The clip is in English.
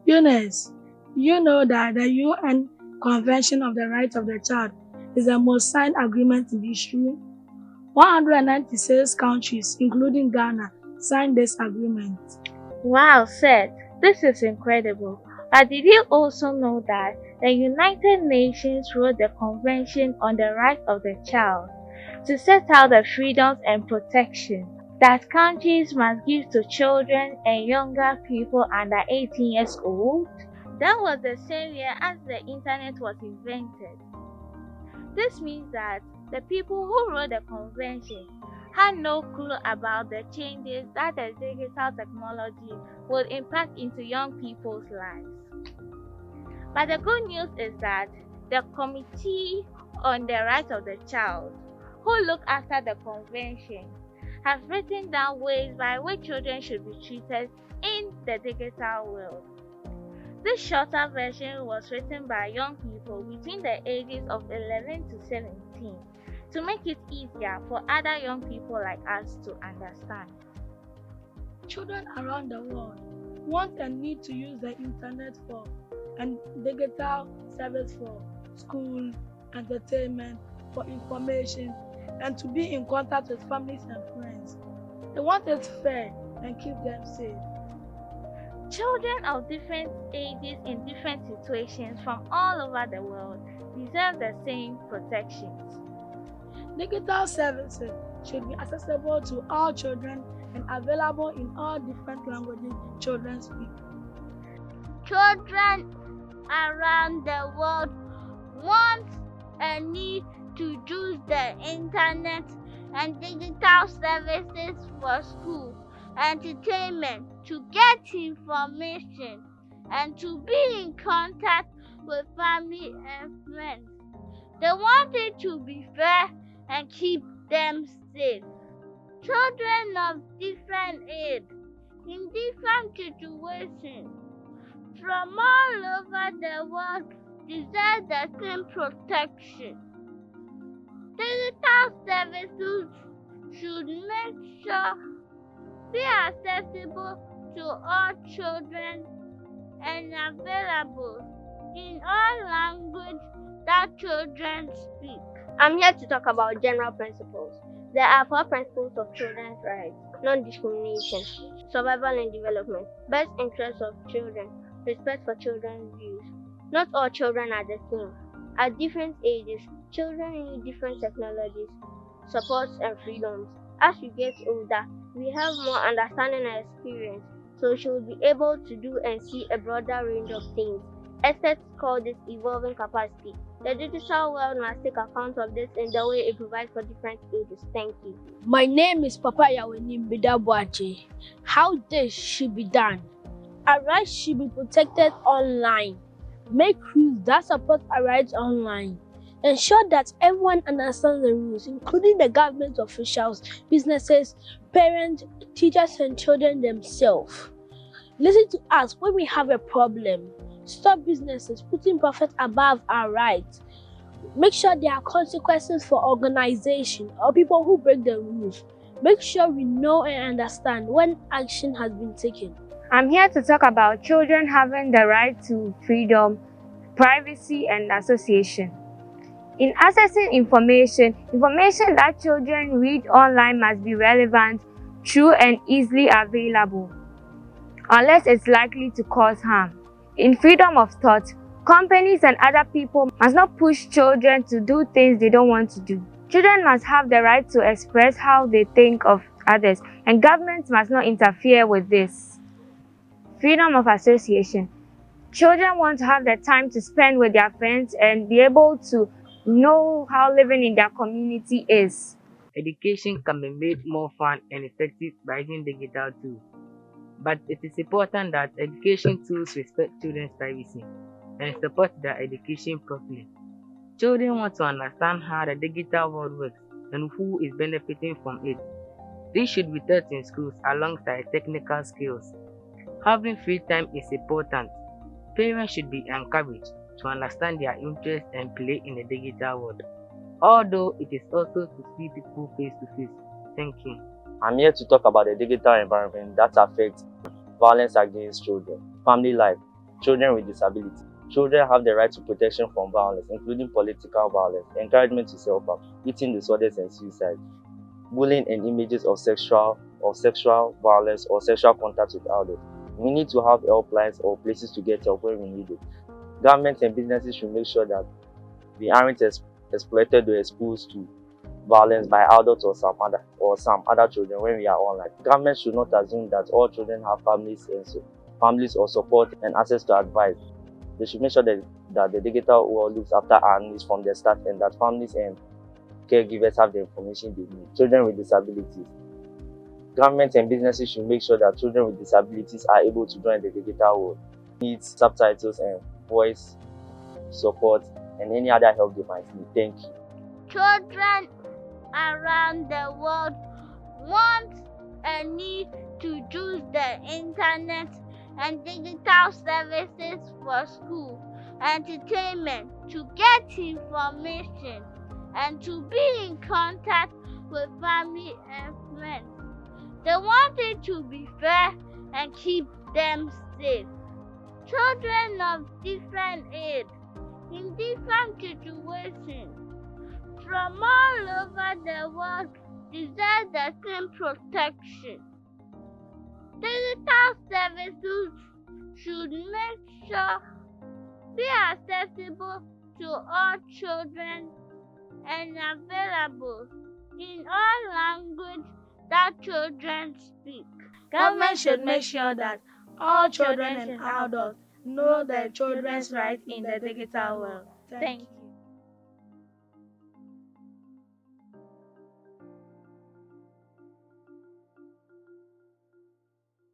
Eunice, you know that the UN Convention of the Rights of the Child is the most signed agreement in history. 196 countries, including Ghana, signed this agreement. Wow, Seth, this is incredible. But did you also know that the United Nations wrote the Convention on the Rights of the Child to set out the freedoms and protection that countries must give to children and younger people under 18 years old? That was the same year as the internet was invented. This means that the people who wrote the convention had no clue about the changes that the digital technology would impact into young people's lives. But the good news is that the Committee on the Rights of the Child, who look after the convention, have written down ways by which children should be treated in the digital world. This shorter version was written by young people between the ages of 11 to 17 to make it easier for other young people like us to understand. Children around the world want and need to use the internet for and digital service for school, entertainment, for information, and to be in contact with families and friends. They want it fair and keep them safe. Children of different ages in different situations from all over the world deserve the same protections. Digital services should be accessible to all children and available in all different languages children speak. Children around the world want and need to use the internet and digital services for school, entertainment, to get information, and to be in contact with family and friends. They want it to be fair and keep them safe. Children of different age, in different situations, from all over the world deserve the same protection. Digital services should make sure be accessible to all children and available in all languages that children speak. I'm here to talk about general principles. There are 4 principles of children's rights: non-discrimination, survival and development, best interests of children, respect for children's views. Not all children are the same. At different ages, children need different technologies, supports, and freedoms. As we get older, we have more understanding and experience, so we should be able to do and see a broader range of things. Experts call this evolving capacity. The digital world must take account of this in the way it provides for different ages. Thank you. My name is Papa Yawenim Bidabwache. How this should be done? Our rights should be protected online. Make rules that support our rights online. Ensure that everyone understands the rules, including the government officials, businesses, parents, teachers, and children themselves. Listen to us when we have a problem. Stop businesses putting profit above our rights. Make sure there are consequences for organizations or people who break the rules. Make sure we know and understand when action has been taken. I'm here to talk about children having the right to freedom, privacy, and association. In accessing information that children read online must be relevant, true, and easily available, unless it's likely to cause harm. In freedom of thought, companies and other people must not push children to do things they don't want to do. Children must have the right to express how they think of others, and governments must not interfere with this. Freedom of association. Children want to have the time to spend with their friends and be able to know how living in their community is. Education can be made more fun and effective by using digital tools. But it is important that education tools respect children's privacy and support their education properly. Children want to understand how the digital world works and who is benefiting from it. This should be taught in schools alongside technical skills. Having free time is important. Parents should be encouraged to understand their interests and play in the digital world, although it is also to see people face to face. Thank you. I'm here to talk about the digital environment that affects violence against children, family life, Children with disability. Children have the right to protection from violence, including political violence, encouragement to self-harm, eating disorders, and suicide, bullying, and images of sexual violence or sexual contact with adults. We need to have helplines or places to get help when we need it. Governments and businesses should make sure that we aren't exploited or exposed to violence by adults or some other children when we are online. Government should not assume that all children have families or support and access to advice. They should make sure that the digital world looks after our needs from the start and that families and caregivers have the information they need. Children with disabilities. Governments and businesses should make sure that children with disabilities are able to join the digital world. Needs subtitles and voice support and any other help they might need. Thank you. Children around the world want and need to use the internet and digital services for school, entertainment, to get information, and to be in contact with family and friends. They want it to be fair and keep them safe. Children of different age, in different situations, from all over the world, deserve the same protection. Digital services should make sure be accessible to all children and available in all languages that children speak. Government should make sure that all children and adults know their children's rights in the digital world. Thank you.